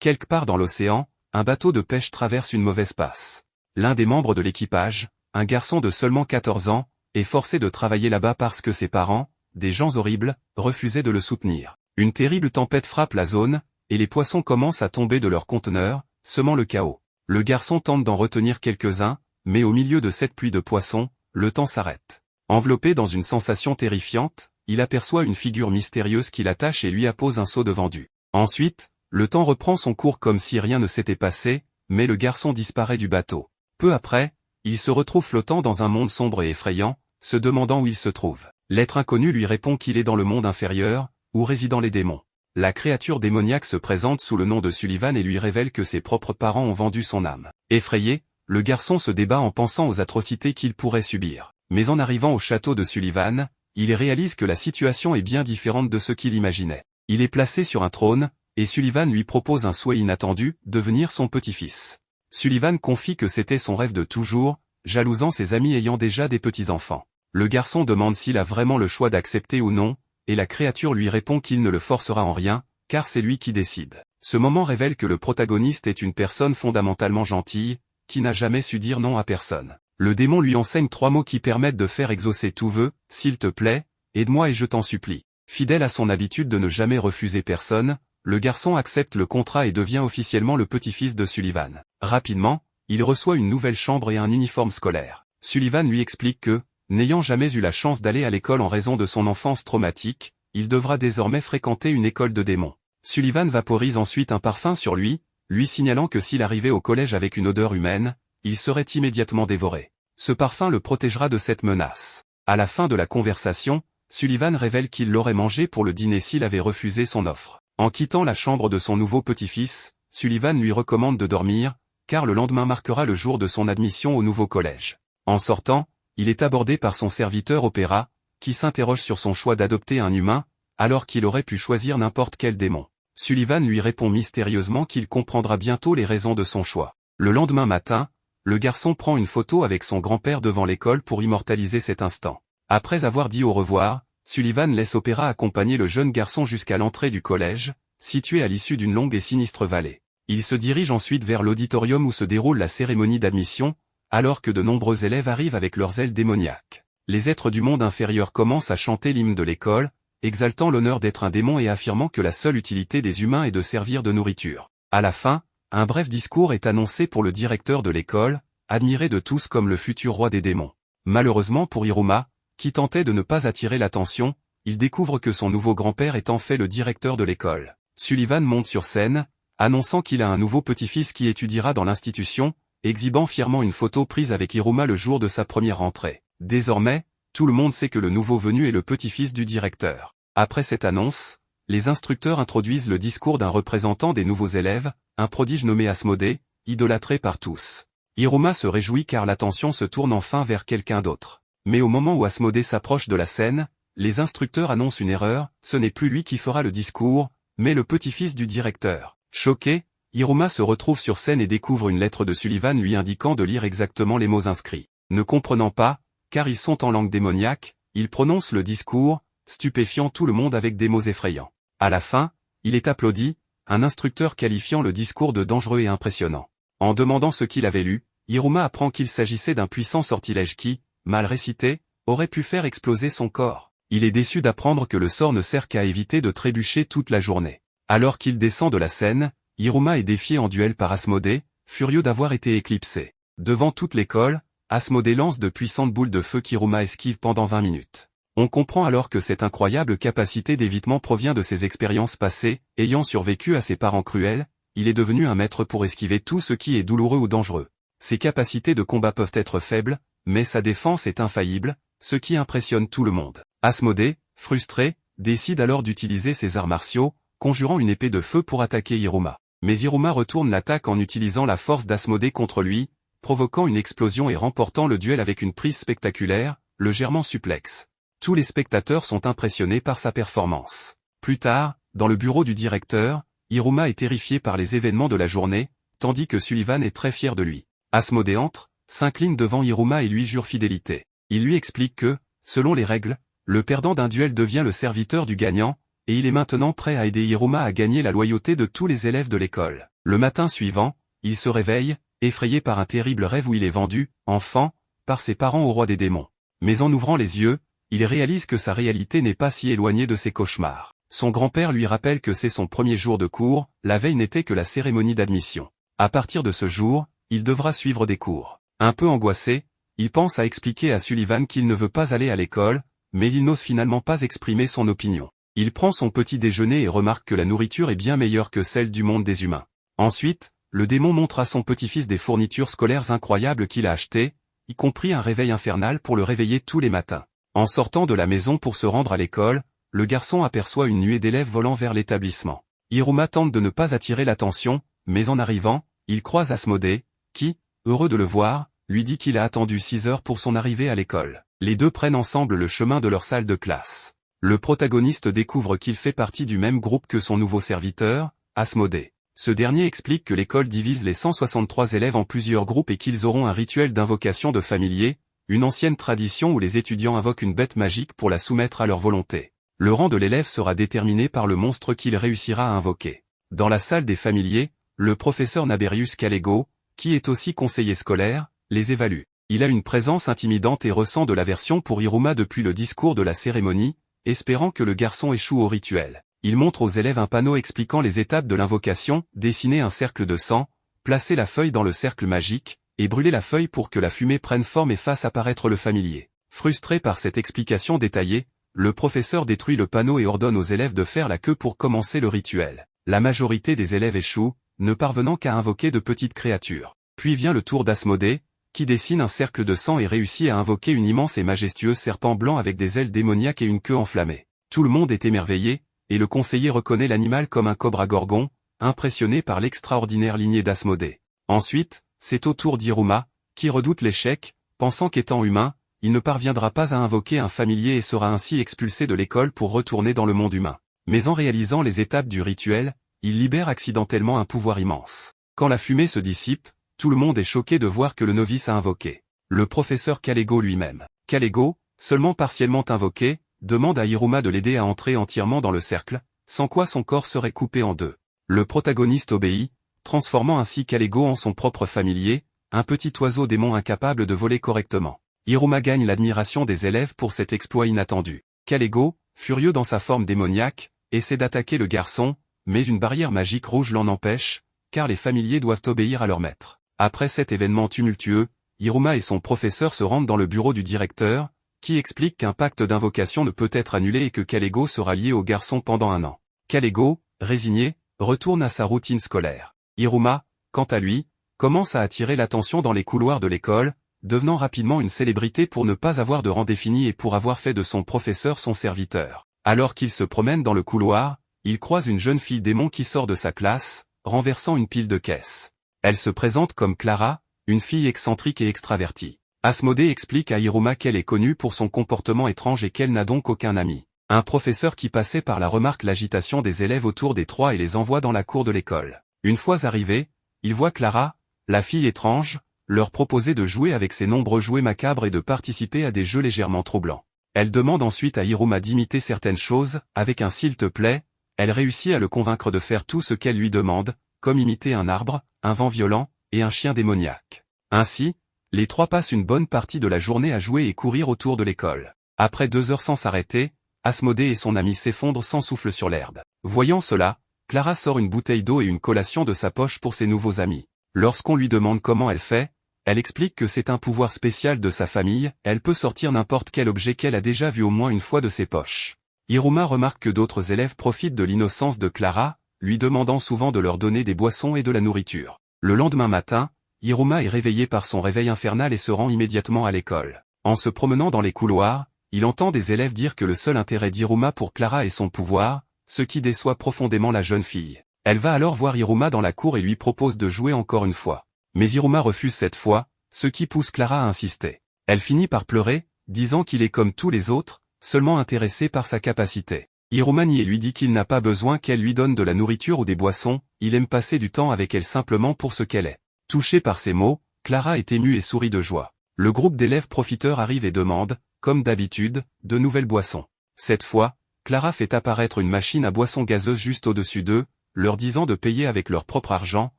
Quelque part dans l'océan, un bateau de pêche traverse une mauvaise passe. L'un des membres de l'équipage, un garçon de seulement 14 ans, est forcé de travailler là-bas parce que ses parents, des gens horribles, refusaient de le soutenir. Une terrible tempête frappe la zone, et les poissons commencent à tomber de leurs conteneurs, semant le chaos. Le garçon tente d'en retenir quelques-uns, mais au milieu de cette pluie de poissons, le temps s'arrête. Enveloppé dans une sensation terrifiante, il aperçoit une figure mystérieuse qui l'attache et lui appose un seau de vendu. Ensuite, le temps reprend son cours comme si rien ne s'était passé, mais le garçon disparaît du bateau. Peu après, il se retrouve flottant dans un monde sombre et effrayant, se demandant où il se trouve. L'être inconnu lui répond qu'il est dans le monde inférieur, où résident les démons. La créature démoniaque se présente sous le nom de Sullivan et lui révèle que ses propres parents ont vendu son âme. Effrayé, le garçon se débat en pensant aux atrocités qu'il pourrait subir. Mais en arrivant au château de Sullivan, il réalise que la situation est bien différente de ce qu'il imaginait. Il est placé sur un trône, et Sullivan lui propose un souhait inattendu, devenir son petit-fils. Sullivan confie que c'était son rêve de toujours, jalousant ses amis ayant déjà des petits-enfants. Le garçon demande s'il a vraiment le choix d'accepter ou non, et la créature lui répond qu'il ne le forcera en rien, car c'est lui qui décide. Ce moment révèle que le protagoniste est une personne fondamentalement gentille, qui n'a jamais su dire non à personne. Le démon lui enseigne 3 mots qui permettent de faire exaucer tout vœu: s'il te plaît, aide-moi et je t'en supplie. Fidèle à son habitude de ne jamais refuser personne, le garçon accepte le contrat et devient officiellement le petit-fils de Sullivan. Rapidement, il reçoit une nouvelle chambre et un uniforme scolaire. Sullivan lui explique que, n'ayant jamais eu la chance d'aller à l'école en raison de son enfance traumatique, il devra désormais fréquenter une école de démons. Sullivan vaporise ensuite un parfum sur lui signalant que s'il arrivait au collège avec une odeur humaine, il serait immédiatement dévoré. Ce parfum le protégera de cette menace. À la fin de la conversation, Sullivan révèle qu'il l'aurait mangé pour le dîner s'il avait refusé son offre. En quittant la chambre de son nouveau petit-fils, Sullivan lui recommande de dormir, car le lendemain marquera le jour de son admission au nouveau collège. En sortant, il est abordé par son serviteur Opéra, qui s'interroge sur son choix d'adopter un humain, alors qu'il aurait pu choisir n'importe quel démon. Sullivan lui répond mystérieusement qu'il comprendra bientôt les raisons de son choix. Le lendemain matin, le garçon prend une photo avec son grand-père devant l'école pour immortaliser cet instant. Après avoir dit au revoir, Sullivan laisse Opéra accompagner le jeune garçon jusqu'à l'entrée du collège, situé à l'issue d'une longue et sinistre vallée. Il se dirige ensuite vers l'auditorium où se déroule la cérémonie d'admission, alors que de nombreux élèves arrivent avec leurs ailes démoniaques. Les êtres du monde inférieur commencent à chanter l'hymne de l'école, exaltant l'honneur d'être un démon et affirmant que la seule utilité des humains est de servir de nourriture. À la fin, un bref discours est annoncé pour le directeur de l'école, admiré de tous comme le futur roi des démons. Malheureusement pour Hiruma, qui tentait de ne pas attirer l'attention, il découvre que son nouveau grand-père est en fait le directeur de l'école. Sullivan monte sur scène, annonçant qu'il a un nouveau petit-fils qui étudiera dans l'institution, exhibant fièrement une photo prise avec Hiruma le jour de sa première rentrée. Désormais, tout le monde sait que le nouveau venu est le petit-fils du directeur. Après cette annonce, les instructeurs introduisent le discours d'un représentant des nouveaux élèves, un prodige nommé Asmodée, idolâtré par tous. Hiruma se réjouit car l'attention se tourne enfin vers quelqu'un d'autre. Mais au moment où Asmodée s'approche de la scène, les instructeurs annoncent une erreur, ce n'est plus lui qui fera le discours, mais le petit-fils du directeur. Choqué, Hiruma se retrouve sur scène et découvre une lettre de Sullivan lui indiquant de lire exactement les mots inscrits. Ne comprenant pas, car ils sont en langue démoniaque, il prononce le discours, stupéfiant tout le monde avec des mots effrayants. À la fin, il est applaudi, un instructeur qualifiant le discours de dangereux et impressionnant. En demandant ce qu'il avait lu, Hiruma apprend qu'il s'agissait d'un puissant sortilège qui, mal récité, aurait pu faire exploser son corps. Il est déçu d'apprendre que le sort ne sert qu'à éviter de trébucher toute la journée. Alors qu'il descend de la scène, Hiruma est défié en duel par Asmodée, furieux d'avoir été éclipsé. Devant toute l'école, Asmodée lance de puissantes boules de feu qu'Hiruma esquive pendant 20 minutes. On comprend alors que cette incroyable capacité d'évitement provient de ses expériences passées, ayant survécu à ses parents cruels, il est devenu un maître pour esquiver tout ce qui est douloureux ou dangereux. Ses capacités de combat peuvent être faibles, mais sa défense est infaillible, ce qui impressionne tout le monde. Asmodée, frustré, décide alors d'utiliser ses arts martiaux, conjurant une épée de feu pour attaquer Hiruma. Mais Hiruma retourne l'attaque en utilisant la force d'Asmodée contre lui, provoquant une explosion et remportant le duel avec une prise spectaculaire, le German suplex. Tous les spectateurs sont impressionnés par sa performance. Plus tard, dans le bureau du directeur, Hiruma est terrifié par les événements de la journée, tandis que Sullivan est très fier de lui. Asmodée entre, s'incline devant Hiruma et lui jure fidélité. Il lui explique que, selon les règles, le perdant d'un duel devient le serviteur du gagnant, et il est maintenant prêt à aider Hiruma à gagner la loyauté de tous les élèves de l'école. Le matin suivant, il se réveille, effrayé par un terrible rêve où il est vendu, enfant, par ses parents au roi des démons. Mais en ouvrant les yeux, il réalise que sa réalité n'est pas si éloignée de ses cauchemars. Son grand-père lui rappelle que c'est son premier jour de cours, la veille n'était que la cérémonie d'admission. À partir de ce jour, il devra suivre des cours. Un peu angoissé, il pense à expliquer à Sullivan qu'il ne veut pas aller à l'école, mais il n'ose finalement pas exprimer son opinion. Il prend son petit déjeuner et remarque que la nourriture est bien meilleure que celle du monde des humains. Ensuite, le démon montre à son petit-fils des fournitures scolaires incroyables qu'il a achetées, y compris un réveil infernal pour le réveiller tous les matins. En sortant de la maison pour se rendre à l'école, le garçon aperçoit une nuée d'élèves volant vers l'établissement. Hiruma tente de ne pas attirer l'attention, mais en arrivant, il croise Asmodée, qui, heureux de le voir, lui dit qu'il a attendu 6 heures pour son arrivée à l'école. Les deux prennent ensemble le chemin de leur salle de classe. Le protagoniste découvre qu'il fait partie du même groupe que son nouveau serviteur, Asmodée. Ce dernier explique que l'école divise les 163 élèves en plusieurs groupes et qu'ils auront un rituel d'invocation de familiers, une ancienne tradition où les étudiants invoquent une bête magique pour la soumettre à leur volonté. Le rang de l'élève sera déterminé par le monstre qu'il réussira à invoquer. Dans la salle des familiers, le professeur Naberius Kalego, qui est aussi conseiller scolaire, les évalue. Il a une présence intimidante et ressent de l'aversion pour Hiruma depuis le discours de la cérémonie, espérant que le garçon échoue au rituel. Il montre aux élèves un panneau expliquant les étapes de l'invocation, dessiner un cercle de sang, placer la feuille dans le cercle magique, et brûler la feuille pour que la fumée prenne forme et fasse apparaître le familier. Frustré par cette explication détaillée, le professeur détruit le panneau et ordonne aux élèves de faire la queue pour commencer le rituel. La majorité des élèves échouent, ne parvenant qu'à invoquer de petites créatures. Puis vient le tour d'Asmodée, qui dessine un cercle de sang et réussit à invoquer une immense et majestueuse serpent blanc avec des ailes démoniaques et une queue enflammée. Tout le monde est émerveillé, et le conseiller reconnaît l'animal comme un cobra gorgon, impressionné par l'extraordinaire lignée d'Asmodée. Ensuite, c'est au tour d'Hiruma, qui redoute l'échec, pensant qu'étant humain, il ne parviendra pas à invoquer un familier et sera ainsi expulsé de l'école pour retourner dans le monde humain. Mais en réalisant les étapes du rituel, il libère accidentellement un pouvoir immense. Quand la fumée se dissipe, tout le monde est choqué de voir que le novice a invoqué le professeur Kalego lui-même. Kalego, seulement partiellement invoqué, demande à Hiruma de l'aider à entrer entièrement dans le cercle, sans quoi son corps serait coupé en deux. Le protagoniste obéit, transformant ainsi Kalego en son propre familier, un petit oiseau démon incapable de voler correctement. Hiruma gagne l'admiration des élèves pour cet exploit inattendu. Kalego, furieux dans sa forme démoniaque, essaie d'attaquer le garçon, mais une barrière magique rouge l'en empêche, car les familiers doivent obéir à leur maître. Après cet événement tumultueux, Hiruma et son professeur se rendent dans le bureau du directeur, qui explique qu'un pacte d'invocation ne peut être annulé et que Kalego sera lié au garçon pendant 1 an. Kalego, résigné, retourne à sa routine scolaire. Hiruma, quant à lui, commence à attirer l'attention dans les couloirs de l'école, devenant rapidement une célébrité pour ne pas avoir de rang défini et pour avoir fait de son professeur son serviteur. Alors qu'il se promène dans le couloir, il croise une jeune fille démon qui sort de sa classe, renversant une pile de caisses. Elle se présente comme Clara, une fille excentrique et extravertie. Asmodée explique à Hiruma qu'elle est connue pour son comportement étrange et qu'elle n'a donc aucun ami. Un professeur qui passait par là remarque l'agitation des élèves autour des trois et les envoie dans la cour de l'école. Une fois arrivés, il voit Clara, la fille étrange, leur proposer de jouer avec ses nombreux jouets macabres et de participer à des jeux légèrement troublants. Elle demande ensuite à Hiruma d'imiter certaines choses, avec un s'il te plaît, elle réussit à le convaincre de faire tout ce qu'elle lui demande, comme imiter un arbre, un vent violent, et un chien démoniaque. Ainsi, les trois passent une bonne partie de la journée à jouer et courir autour de l'école. Après 2 heures sans s'arrêter, Asmodée et son ami s'effondrent sans souffle sur l'herbe. Voyant cela, Clara sort une bouteille d'eau et une collation de sa poche pour ses nouveaux amis. Lorsqu'on lui demande comment elle fait, elle explique que c'est un pouvoir spécial de sa famille, elle peut sortir n'importe quel objet qu'elle a déjà vu au moins une fois de ses poches. Hiruma remarque que d'autres élèves profitent de l'innocence de Clara, lui demandant souvent de leur donner des boissons et de la nourriture. Le lendemain matin, Hiruma est réveillé par son réveil infernal et se rend immédiatement à l'école. En se promenant dans les couloirs, il entend des élèves dire que le seul intérêt d'Hiruma pour Clara est son pouvoir, ce qui déçoit profondément la jeune fille. Elle va alors voir Hiruma dans la cour et lui propose de jouer encore une fois. Mais Hiruma refuse cette fois, ce qui pousse Clara à insister. Elle finit par pleurer, disant qu'il est comme tous les autres, seulement intéressé par sa capacité. Hiruma nie et lui dit qu'il n'a pas besoin qu'elle lui donne de la nourriture ou des boissons, il aime passer du temps avec elle simplement pour ce qu'elle est. Touchée par ces mots, Clara est émue et sourit de joie. Le groupe d'élèves profiteurs arrive et demande, comme d'habitude, de nouvelles boissons. Cette fois, Clara fait apparaître une machine à boisson gazeuse juste au-dessus d'eux, leur disant de payer avec leur propre argent,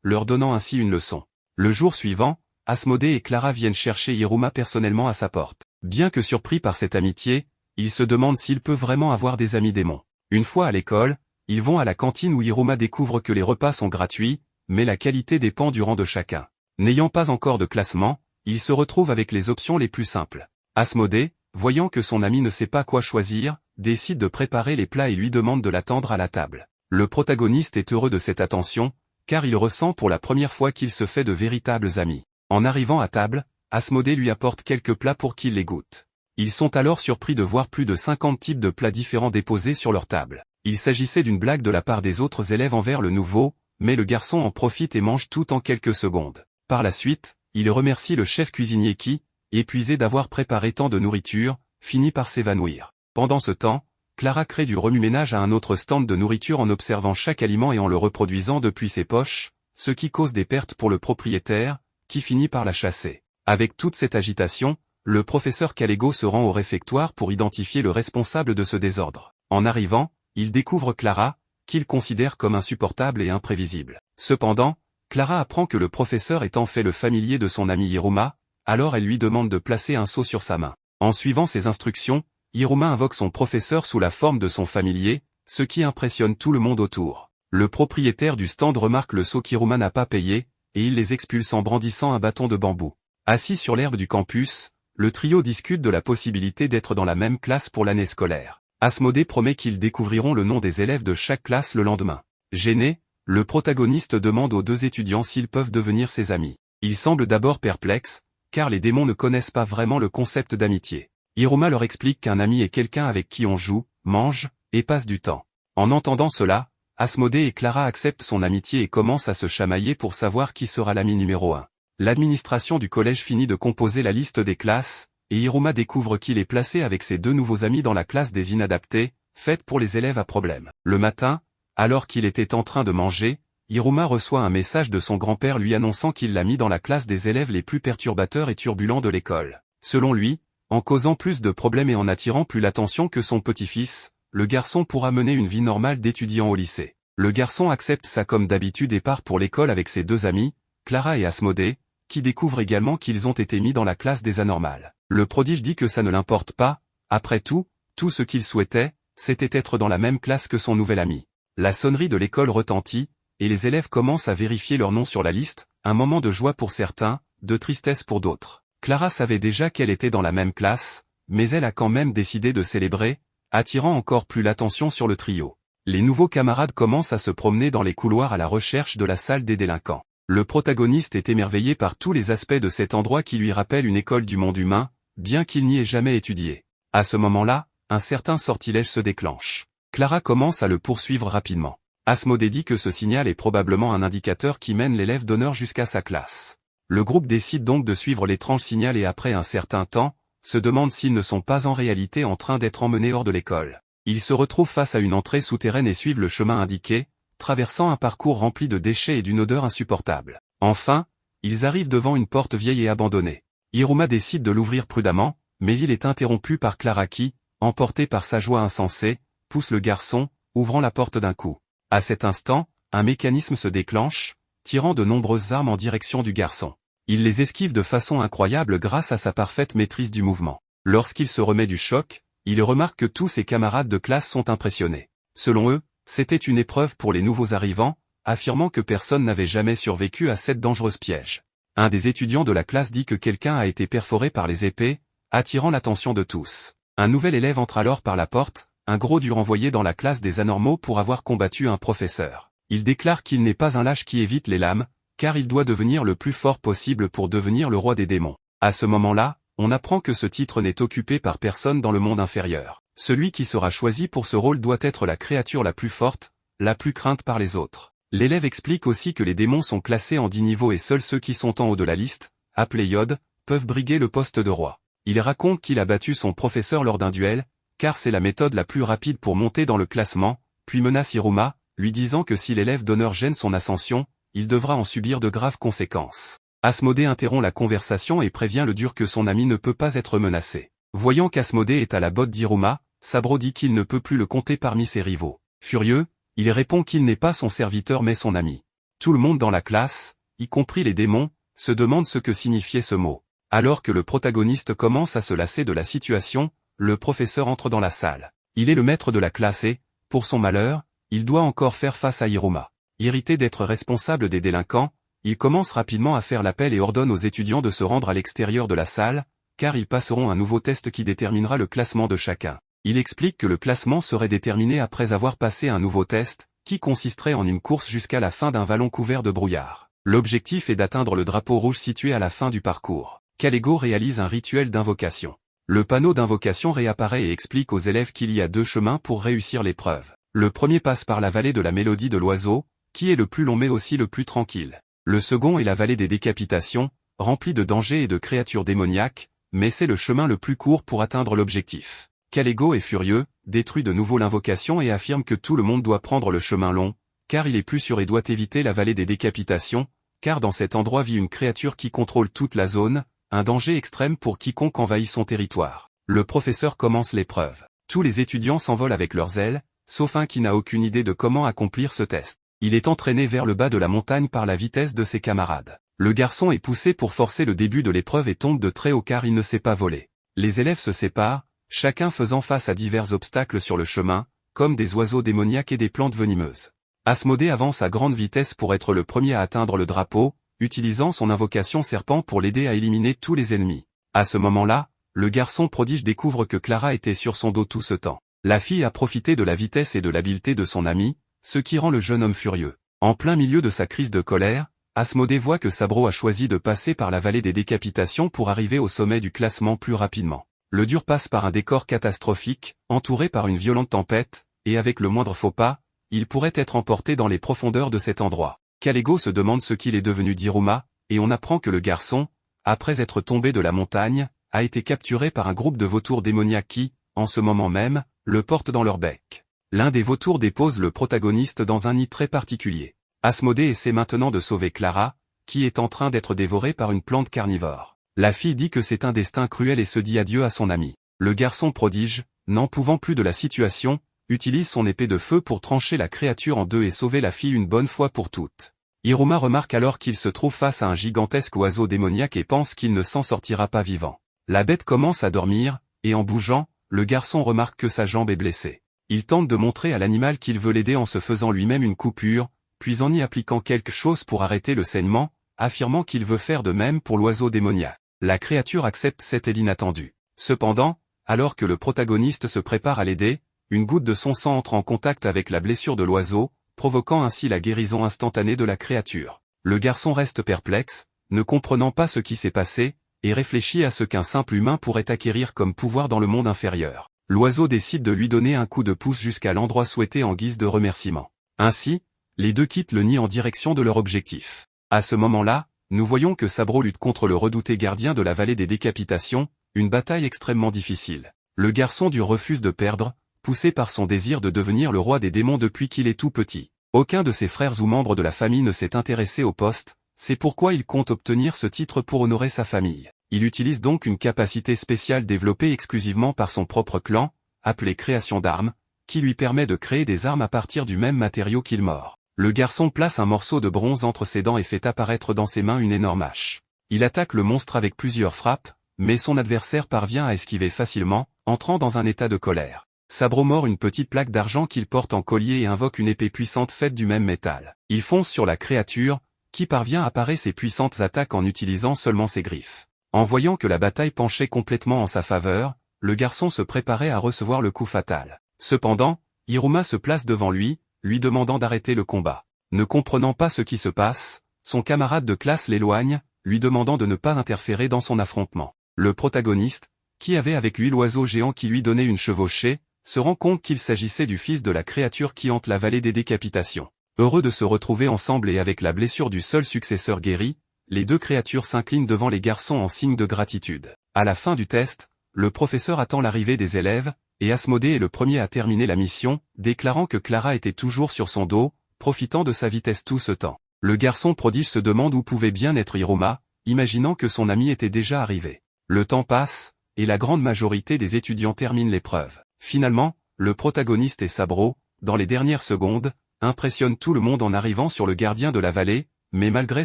leur donnant ainsi une leçon. Le jour suivant, Asmodée et Clara viennent chercher Hiruma personnellement à sa porte. Bien que surpris par cette amitié, il se demande s'il peut vraiment avoir des amis démons. Une fois à l'école, ils vont à la cantine où Hiruma découvre que les repas sont gratuits, mais la qualité dépend du rang de chacun. N'ayant pas encore de classement, il se retrouve avec les options les plus simples. Asmodée, voyant que son ami ne sait pas quoi choisir, décide de préparer les plats et lui demande de l'attendre à la table. Le protagoniste est heureux de cette attention, car il ressent pour la première fois qu'il se fait de véritables amis. En arrivant à table, Asmodée lui apporte quelques plats pour qu'il les goûte. Ils sont alors surpris de voir plus de 50 types de plats différents déposés sur leur table. Il s'agissait d'une blague de la part des autres élèves envers le nouveau, mais le garçon en profite et mange tout en quelques secondes. Par la suite, il remercie le chef cuisinier qui, épuisé d'avoir préparé tant de nourriture, finit par s'évanouir. Pendant ce temps, Clara crée du remue-ménage à un autre stand de nourriture en observant chaque aliment et en le reproduisant depuis ses poches, ce qui cause des pertes pour le propriétaire, qui finit par la chasser. Avec toute cette agitation, le professeur Kalego se rend au réfectoire pour identifier le responsable de ce désordre. En arrivant, il découvre Clara, qu'il considère comme insupportable et imprévisible. Cependant, Clara apprend que le professeur est en fait le familier de son ami Hiruma, alors elle lui demande de placer un sceau sur sa main. En suivant ses instructions, Hiruma invoque son professeur sous la forme de son familier, ce qui impressionne tout le monde autour. Le propriétaire du stand remarque le sceau qu'Hiruma n'a pas payé, et il les expulse en brandissant un bâton de bambou. Assis sur l'herbe du campus, le trio discute de la possibilité d'être dans la même classe pour l'année scolaire. Asmodée promet qu'ils découvriront le nom des élèves de chaque classe le lendemain. Gêné, le protagoniste demande aux deux étudiants s'ils peuvent devenir ses amis. Ils semblent d'abord perplexes, car les démons ne connaissent pas vraiment le concept d'amitié. Hiruma leur explique qu'un ami est quelqu'un avec qui on joue, mange, et passe du temps. En entendant cela, Asmodée et Clara acceptent son amitié et commencent à se chamailler pour savoir qui sera l'ami numéro 1. L'administration du collège finit de composer la liste des classes, et Hiruma découvre qu'il est placé avec ses deux nouveaux amis dans la classe des inadaptés, faite pour les élèves à problème. Le matin, alors qu'il était en train de manger, Hiruma reçoit un message de son grand-père lui annonçant qu'il l'a mis dans la classe des élèves les plus perturbateurs et turbulents de l'école. Selon lui, en causant plus de problèmes et en attirant plus l'attention que son petit-fils, le garçon pourra mener une vie normale d'étudiant au lycée. Le garçon accepte ça comme d'habitude et part pour l'école avec ses deux amis, Clara et Asmodée, qui découvrent également qu'ils ont été mis dans la classe des anormales. Le prodige dit que ça ne l'importe pas, après tout ce qu'il souhaitait, c'était être dans la même classe que son nouvel ami. La sonnerie de l'école retentit, et les élèves commencent à vérifier leur nom sur la liste, un moment de joie pour certains, de tristesse pour d'autres. Clara savait déjà qu'elle était dans la même classe, mais elle a quand même décidé de célébrer, attirant encore plus l'attention sur le trio. Les nouveaux camarades commencent à se promener dans les couloirs à la recherche de la salle des délinquants. Le protagoniste est émerveillé par tous les aspects de cet endroit qui lui rappelle une école du monde humain, bien qu'il n'y ait jamais étudié. À ce moment-là, un certain sortilège se déclenche. Clara commence à le poursuivre rapidement. Asmodée dit que ce signal est probablement un indicateur qui mène l'élève d'honneur jusqu'à sa classe. Le groupe décide donc de suivre l'étrange signal et après un certain temps, se demande s'ils ne sont pas en réalité en train d'être emmenés hors de l'école. Ils se retrouvent face à une entrée souterraine et suivent le chemin indiqué, traversant un parcours rempli de déchets et d'une odeur insupportable. Enfin, ils arrivent devant une porte vieille et abandonnée. Hiruma décide de l'ouvrir prudemment, mais il est interrompu par Clara qui, emportée par sa joie insensée, pousse le garçon, ouvrant la porte d'un coup. À cet instant, un mécanisme se déclenche, tirant de nombreuses armes en direction du garçon. Il les esquive de façon incroyable grâce à sa parfaite maîtrise du mouvement. Lorsqu'il se remet du choc, il remarque que tous ses camarades de classe sont impressionnés. Selon eux, c'était une épreuve pour les nouveaux arrivants, affirmant que personne n'avait jamais survécu à cette dangereuse piège. Un des étudiants de la classe dit que quelqu'un a été perforé par les épées, attirant l'attention de tous. Un nouvel élève entre alors par la porte, un gros dur envoyé dans la classe des anormaux pour avoir combattu un professeur. Il déclare qu'il n'est pas un lâche qui évite les lames, car il doit devenir le plus fort possible pour devenir le roi des démons. À ce moment-là, on apprend que ce titre n'est occupé par personne dans le monde inférieur. Celui qui sera choisi pour ce rôle doit être la créature la plus forte, la plus crainte par les autres. L'élève explique aussi que les démons sont classés en 10 niveaux et seuls ceux qui sont en haut de la liste, appelés Yod, peuvent briguer le poste de roi. Il raconte qu'il a battu son professeur lors d'un duel, car c'est la méthode la plus rapide pour monter dans le classement, puis menace Hiruma, lui disant que si l'élève d'honneur gêne son ascension, il devra en subir de graves conséquences. Asmodée interrompt la conversation et prévient le dur que son ami ne peut pas être menacé. Voyant qu'Asmodée est à la botte d'Hiruma, Sabro dit qu'il ne peut plus le compter parmi ses rivaux. Furieux, il répond qu'il n'est pas son serviteur mais son ami. Tout le monde dans la classe, y compris les démons, se demande ce que signifiait ce mot. Alors que le protagoniste commence à se lasser de la situation, le professeur entre dans la salle. Il est le maître de la classe et, pour son malheur, il doit encore faire face à Hiruma. Irrité d'être responsable des délinquants, il commence rapidement à faire l'appel et ordonne aux étudiants de se rendre à l'extérieur de la salle, car ils passeront un nouveau test qui déterminera le classement de chacun. Il explique que le classement serait déterminé après avoir passé un nouveau test, qui consisterait en une course jusqu'à la fin d'un vallon couvert de brouillard. L'objectif est d'atteindre le drapeau rouge situé à la fin du parcours. Kalego réalise un rituel d'invocation. Le panneau d'invocation réapparaît et explique aux élèves qu'il y a 2 chemins pour réussir l'épreuve. Le premier passe par la vallée de la mélodie de l'oiseau, qui est le plus long mais aussi le plus tranquille. Le second est la vallée des décapitations, remplie de dangers et de créatures démoniaques, mais c'est le chemin le plus court pour atteindre l'objectif. Kalego est furieux, détruit de nouveau l'invocation et affirme que tout le monde doit prendre le chemin long, car il est plus sûr et doit éviter la vallée des décapitations, car dans cet endroit vit une créature qui contrôle toute la zone, un danger extrême pour quiconque envahit son territoire. Le professeur commence l'épreuve. Tous les étudiants s'envolent avec leurs ailes, sauf un qui n'a aucune idée de comment accomplir ce test. Il est entraîné vers le bas de la montagne par la vitesse de ses camarades. Le garçon est poussé pour forcer le début de l'épreuve et tombe de très haut car il ne sait pas voler. Les élèves se séparent, chacun faisant face à divers obstacles sur le chemin, comme des oiseaux démoniaques et des plantes venimeuses. Asmodée avance à grande vitesse pour être le premier à atteindre le drapeau, utilisant son invocation serpent pour l'aider à éliminer tous les ennemis. À ce moment-là, le garçon prodige découvre que Clara était sur son dos tout ce temps. La fille a profité de la vitesse et de l'habileté de son ami, ce qui rend le jeune homme furieux. En plein milieu de sa crise de colère, Asmodée voit que Sabro a choisi de passer par la vallée des décapitations pour arriver au sommet du classement plus rapidement. Le dur passe par un décor catastrophique, entouré par une violente tempête, et avec le moindre faux pas, il pourrait être emporté dans les profondeurs de cet endroit. Kalego se demande ce qu'il est devenu d'Hiruma, et on apprend que le garçon, après être tombé de la montagne, a été capturé par un groupe de vautours démoniaques qui, en ce moment même, le portent dans leur bec. L'un des vautours dépose le protagoniste dans un nid très particulier. Asmodée essaie maintenant de sauver Clara, qui est en train d'être dévorée par une plante carnivore. La fille dit que c'est un destin cruel et se dit adieu à son ami. Le garçon prodige, n'en pouvant plus de la situation, utilise son épée de feu pour trancher la créature en deux et sauver la fille une bonne fois pour toutes. Hiruma remarque alors qu'il se trouve face à un gigantesque oiseau démoniaque et pense qu'il ne s'en sortira pas vivant. La bête commence à dormir, et en bougeant, le garçon remarque que sa jambe est blessée. Il tente de montrer à l'animal qu'il veut l'aider en se faisant lui-même une coupure, puis en y appliquant quelque chose pour arrêter le saignement, affirmant qu'il veut faire de même pour l'oiseau démoniaque. La créature accepte cette aide inattendue. Cependant, alors que le protagoniste se prépare à l'aider, une goutte de son sang entre en contact avec la blessure de l'oiseau, provoquant ainsi la guérison instantanée de la créature. Le garçon reste perplexe, ne comprenant pas ce qui s'est passé, et réfléchit à ce qu'un simple humain pourrait acquérir comme pouvoir dans le monde inférieur. L'oiseau décide de lui donner un coup de pouce jusqu'à l'endroit souhaité en guise de remerciement. Ainsi, les deux quittent le nid en direction de leur objectif. À ce moment-là, nous voyons que Sabro lutte contre le redouté gardien de la vallée des décapitations, une bataille extrêmement difficile. Le garçon du refuse de perdre, poussé par son désir de devenir le roi des démons depuis qu'il est tout petit. Aucun de ses frères ou membres de la famille ne s'est intéressé au poste, c'est pourquoi il compte obtenir ce titre pour honorer sa famille. Il utilise donc une capacité spéciale développée exclusivement par son propre clan, appelée création d'armes, qui lui permet de créer des armes à partir du même matériau qu'il mord. Le garçon place un morceau de bronze entre ses dents et fait apparaître dans ses mains une énorme hache. Il attaque le monstre avec plusieurs frappes, mais son adversaire parvient à esquiver facilement, entrant dans un état de colère. Sabro mord une petite plaque d'argent qu'il porte en collier et invoque une épée puissante faite du même métal. Il fonce sur la créature, qui parvient à parer ses puissantes attaques en utilisant seulement ses griffes. En voyant que la bataille penchait complètement en sa faveur, le garçon se préparait à recevoir le coup fatal. Cependant, Hiruma se place devant lui demandant d'arrêter le combat. Ne comprenant pas ce qui se passe, son camarade de classe l'éloigne, lui demandant de ne pas interférer dans son affrontement. Le protagoniste, qui avait avec lui l'oiseau géant qui lui donnait une chevauchée, se rend compte qu'il s'agissait du fils de la créature qui hante la vallée des décapitations. Heureux de se retrouver ensemble et avec la blessure du seul successeur guéri, les deux créatures s'inclinent devant les garçons en signe de gratitude. À la fin du test, le professeur attend l'arrivée des élèves, et Asmodée est le premier à terminer la mission, déclarant que Clara était toujours sur son dos, profitant de sa vitesse tout ce temps. Le garçon prodige se demande où pouvait bien être Hiruma, imaginant que son ami était déjà arrivé. Le temps passe, et la grande majorité des étudiants terminent l'épreuve. Finalement, le protagoniste et Sabro, dans les dernières secondes, impressionnent tout le monde en arrivant sur le gardien de la vallée, mais malgré